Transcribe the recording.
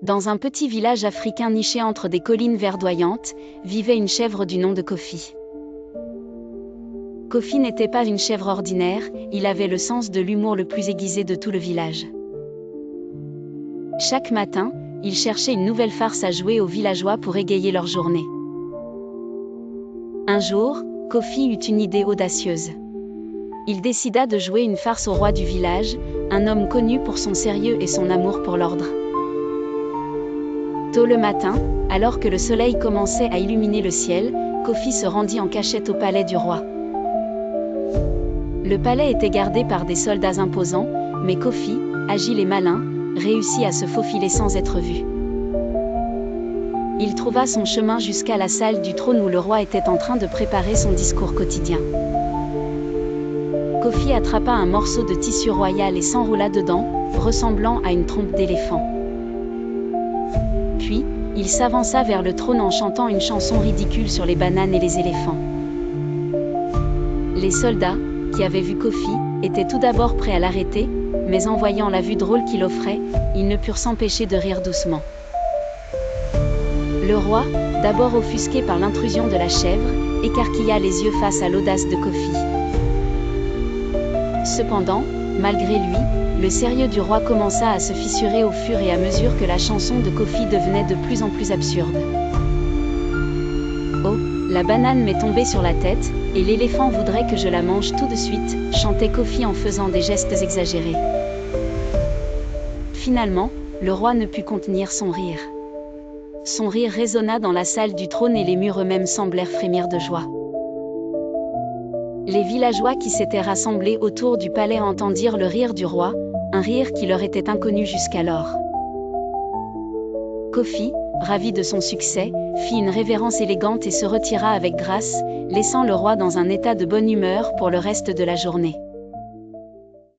Dans un petit village africain niché entre des collines verdoyantes, vivait une chèvre du nom de Kofi. Kofi n'était pas une chèvre ordinaire, il avait le sens de l'humour le plus aiguisé de tout le village. Chaque matin, il cherchait une nouvelle farce à jouer aux villageois pour égayer leur journée. Un jour, Kofi eut une idée audacieuse. Il décida de jouer une farce au roi du village, un homme connu pour son sérieux et son amour pour l'ordre. Tôt le matin, alors que le soleil commençait à illuminer le ciel, Kofi se rendit en cachette au palais du roi. Le palais était gardé par des soldats imposants, mais Kofi, agile et malin, réussit à se faufiler sans être vu. Il trouva son chemin jusqu'à la salle du trône où le roi était en train de préparer son discours quotidien. Kofi attrapa un morceau de tissu royal et s'enroula dedans, ressemblant à une trompe d'éléphant. Puis, il s'avança vers le trône en chantant une chanson ridicule sur les bananes et les éléphants. Les soldats, qui avaient vu Kofi, étaient tout d'abord prêts à l'arrêter, mais en voyant la vue drôle qu'il offrait, ils ne purent s'empêcher de rire doucement. Le roi, d'abord offusqué par l'intrusion de la chèvre, écarquilla les yeux face à l'audace de Kofi. Cependant, malgré lui, le sérieux du roi commença à se fissurer au fur et à mesure que la chanson de Kofi devenait de plus en plus absurde. « Oh, la banane m'est tombée sur la tête, et l'éléphant voudrait que je la mange tout de suite », chantait Kofi en faisant des gestes exagérés. Finalement, le roi ne put contenir son rire. Son rire résonna dans la salle du trône et les murs eux-mêmes semblèrent frémir de joie. Les villageois qui s'étaient rassemblés autour du palais entendirent le rire du roi, un rire qui leur était inconnu jusqu'alors. Kofi, ravi de son succès, fit une révérence élégante et se retira avec grâce, laissant le roi dans un état de bonne humeur pour le reste de la journée.